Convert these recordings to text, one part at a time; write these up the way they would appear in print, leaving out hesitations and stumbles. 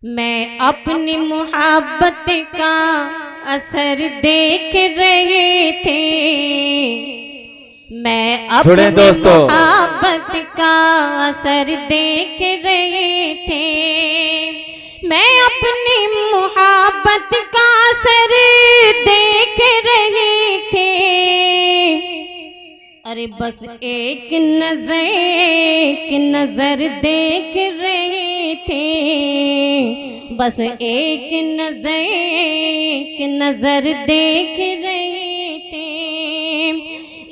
मैं अपनी मोहब्बत का असर देख रहे थे। मैं अपनी मोहब्बत का असर देख रहे थे। मैं अपनी मोहब्बत का असर देख रहे थे। अरे बस एक नजर देख रहे थे। बस एक नजर देख रहे थे।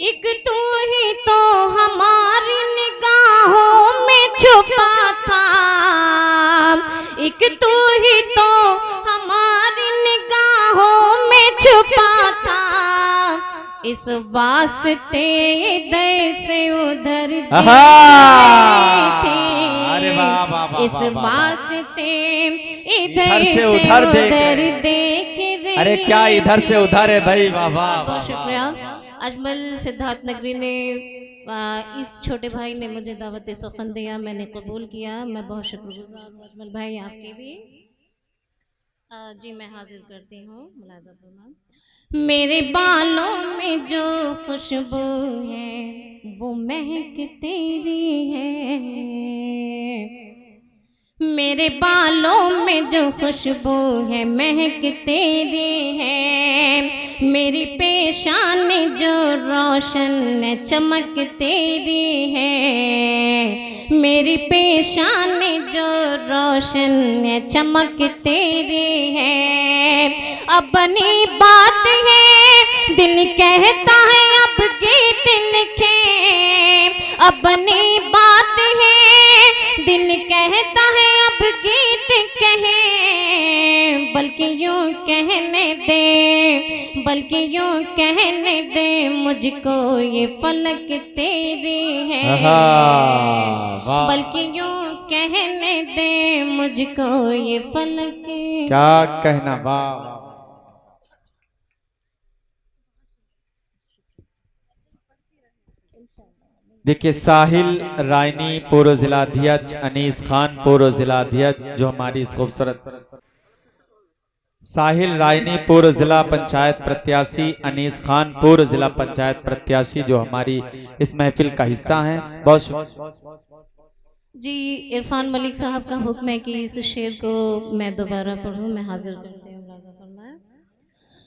एक तू ही तो हमारी निगाहों में छुपा था। एक तू ही तो हमारी निगाहों में छुपा था। इस वास्ते इधर से उधर देख रहे थे। इस वास्ते इधर से उधर देख रहे। अरे क्या इधर से उधर है भाई। वाह वाह, बहुत शुक्रिया। अजमल सिद्धार्थ नगरी ने इस छोटे भाई ने मुझे दावत सुखन दिया, मैंने कबूल किया। मैं बहुत शुक्रगुजार हूँ अजमल भाई आपकी भी। जी मैं हाजिर करती हूँ मुलाजा फरमान। मेरे बालों में जो खुशबू है वो महक तेरी है। मेरे बालों में जो खुशबू है महक तेरी है। मेरी पेशानी जो रोशन है चमक तेरी है। मेरी पेशानी जो रोशन है चमक तेरी है। अपनी बात है दिल कहता है अब गीत लिखे। अपनी बात है दिल कहता है अब गीत कहे। बल्कि यूं कहने दे, बल्कि यूं कहने दे मुझको ये फलक तेरी है। बल्कि यूं कहने दे मुझको ये फलक। क्या कहना। वाह। देखिए साहिल रायनी पूर्व जिलाध्यक्ष, अनीस खान पूर्व जिलाध्यक्ष जो हमारी इस खूबसूरत साहिल रायनी पूर्व जिला पंचायत प्रत्याशी, अनीस खान पूर्व जिला पंचायत प्रत्याशी जो हमारी इस महफिल का हिस्सा हैं। बहुत जी इरफान मलिक साहब का हुक्म है कि इस शेर को मैं दोबारा पढ़ूं। मैं हाजिर करती हूँ मुलाजा फरमाएं।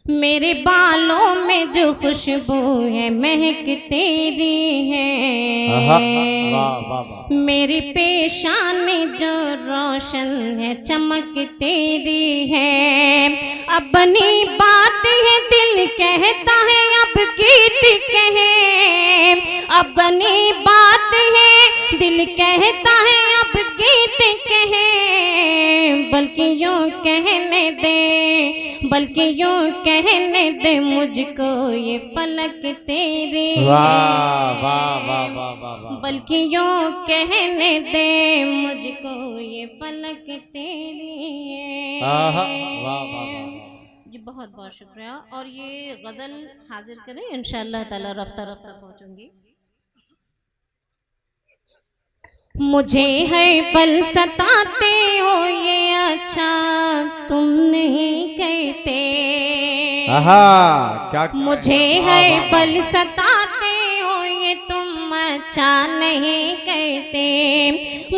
मेरे बालों में जो खुशबू है महक तेरी है। मेरी पेशानी जो रोशन है चमक तेरी है। अपनी बात है दिल कहता है अब गीत कहे। अपनी बात है दिल कहता है अब गीत कहे। बल्कि यूं कहने दे, बल्कि यूं कहने दे मुझको ये फलक तेरे है। बल्कि यूं कहने दे मुझको ये फलक तेरे है। जी बहुत बहुत शुक्रिया। और ये गज़ल हाजिर करें इंशाअल्लाह ताला रफ्ता रफ्ता पहुंचूंगी। मुझे हर पल सताते हो ये अच्छा तुम नहीं कहते। क्या मुझे हर पल सताते हो ये तुम अच्छा नहीं कहते।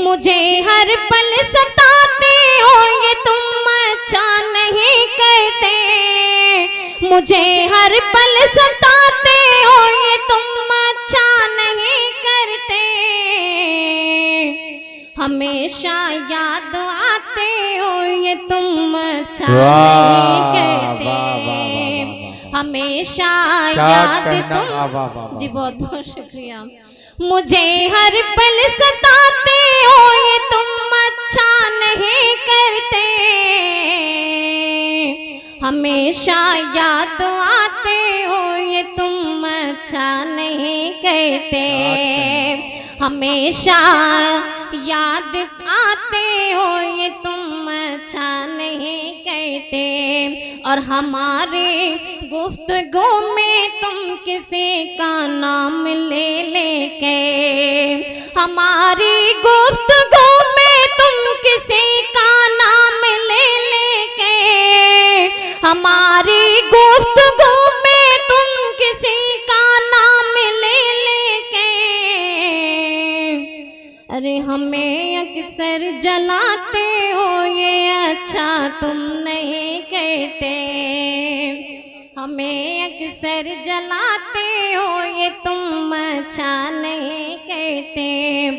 मुझे हर पल सताते हो ये तुम अच्छा नहीं कहते। मुझे हर पल सताते हो ये तुम अच्छा नहीं करते। हमेशा याद आते हो ये तुम अच्छा नहीं कहते। हमेशा याद तुम। जी बहुत बहुत शुक्रिया। मुझे हर पल सताते हो ये तुम अच्छा नहीं करते। हमेशा याद आते हो ये तुम अच्छा नहीं कहते। हमेशा याद आते हो ये तुम अच्छा नहीं कहते। और हमारे गुफ्तगू में तुम किसी का नाम ले लेके। हमारी गुफ्तगू में तुम किसी का नाम हमारी गुफ्तगू में तुम किसी का नाम ले लेके, अरे हमें अक्सर जलाते हो ये अच्छा तुम नहीं कहते, हमें अक्सर जलाते हो ये तुम अच्छा नहीं कहते।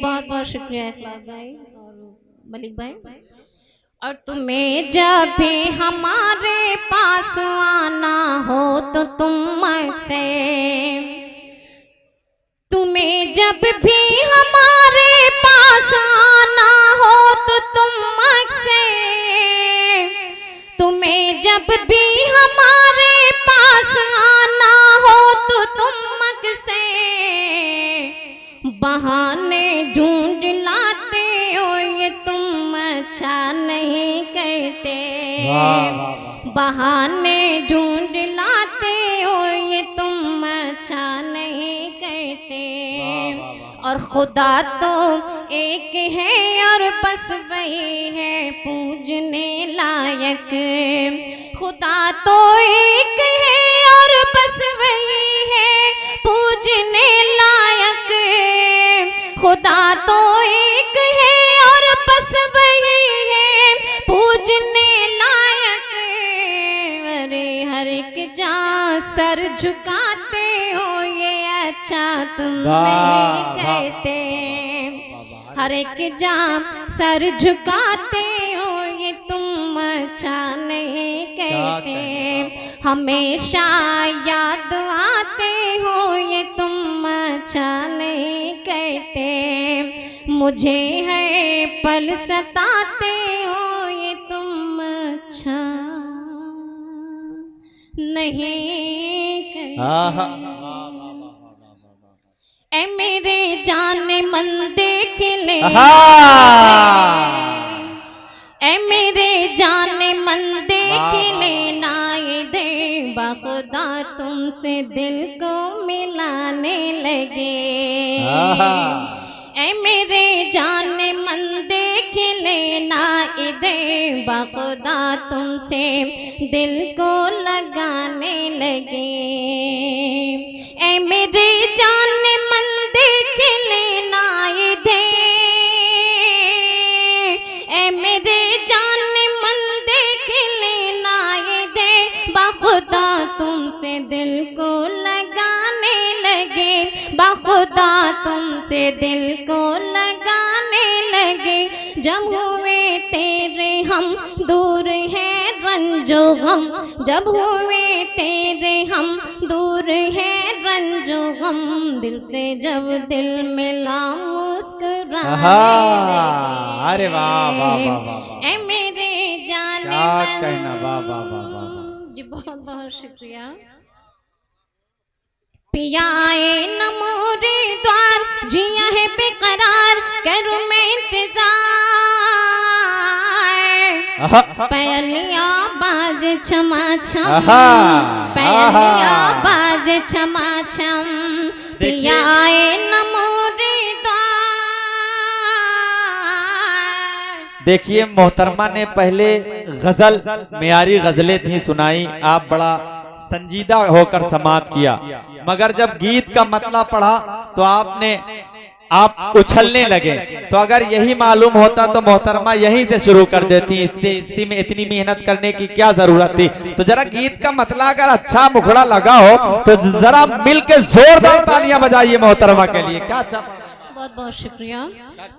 बहुत बहुत शुक्रिया इखलाक भाई और मलिक भाई। और तुम्हें जब भी हमारे पास आना हो तो तुम से, तुम्हें जब भी हमारे पास आना हो तो तुम से, तुम्हें जब भी हमारे पास आना हो तो तुम से बहाने ढूंढ लाते हो ये तुम अच्छा नहीं कहते, बहाने ढूंढ लाते हो ये तुम अच्छा नहीं कहते। और खुदा तो एक है और बस वही है पूजने लायक, खुदा तो एक है और बस वही है पूजने लायक, खुदा तो एक है और बस वही है पूजने लायक। अरे हर एक जहाँ सर झुकाते हो ये अच्छा तुम नहीं कहते, हर एक जहाँ सर झुकाते हो ये तुम अच्छा नहीं कहते, हमेशा याद आते हो ये तुम अच्छा नहीं कहते, मुझे है पल सताते हो ये तुम अच्छा नहीं कहते। ए मेरे जाने मन देख ले, ए मेरे जाने मन देख लेना ये दे बखुदा तुमसे दिल को मिलाने लगे, ए मेरे जाने मन देख लेना ये दे बखुदा तुमसे दिल को लगाने लगे, ए मेरे जाने मन देख लेना ये दे, ए मेरे जाने मन देख लेना ये दे बखुदा तुमसे दिल को लगाने लगे, बखुदा तुमसे दिल को लगाने लगे, जब हुए तेरे हम दूर है रंजो गम, जब हुए तेरे हम दूर है रंजो गम, दिल से जब दिल मिला मुस्कुराने लगे। अरे वाह वाह वाह वाह, ए मेरे जाने क्या मन। कहना, वाह वाह वाह वाह वाह। जी बहुत बहुत शुक्रिया। पियाए न मोरे द्वार जिया है बेकरार करूँ मैं इंतजार, पहलिया बाज क्षमा छम, पहलिया बाज क्षमा छम, पियाए न मोरे द्वार। देखिए मोहतरमा ने पहले गजल म्यारी गजलें थी सुनाई, आप बड़ा संजीदा होकर समाप्त किया, मगर जब गीत का मतलब पढ़ा तो आप उछलने लगे, तो अगर यही मालूम होता तो मोहतरमा यहीं से शुरू कर देती, इसी में इतनी मेहनत करने की क्या जरूरत थी। तो जरा गीत का मतलब अगर अच्छा मुखड़ा लगा हो तो जरा मिल के जोरदार तालियां बजाइए मोहतरमा के लिए, क्या अच्छा। बहुत बहुत शुक्रिया।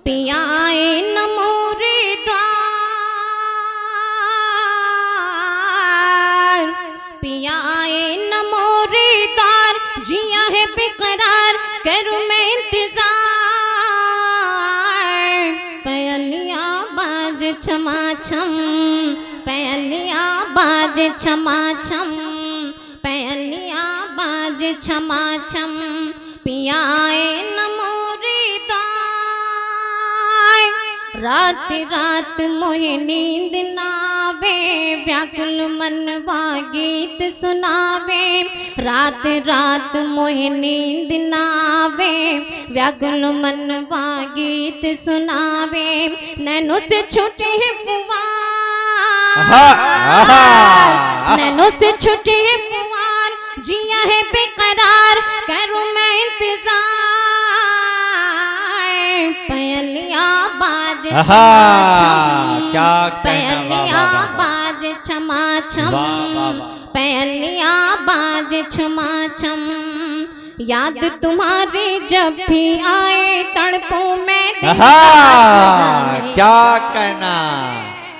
पियाए न मोरे द्वार, पियाए न मोरे द्वार जिया है बेकरार करूँ मैं इंतजार, पहलिया बाज क्षमा छम, पहलिया बाज क्षमा छम, पहलिया बाज क्षमा छम, पियाए न मोरे द्वार। रात रात मोहे नींद नावे व्याकुल मनवा गीत सुनावे, रात रात मोहे नींद नावे व्याकुल मनवा गीत सुनावे, नैनों से छूटे हैं पुआर, नैनों से छुटे हैं पुआर, जिया है बेकरार, करूं मैं इंतजार, पयलिया बाज आहा, छमाछम, क्या कहना, पयलिया वाह, वाह, वाह। बाज छमाछम, वाह, वाह, वाह। पयलिया बाज छमाछम, याद तुम्हारी जब भी आए तड़पूं मैं दिन आहा, रात। क्या कहना।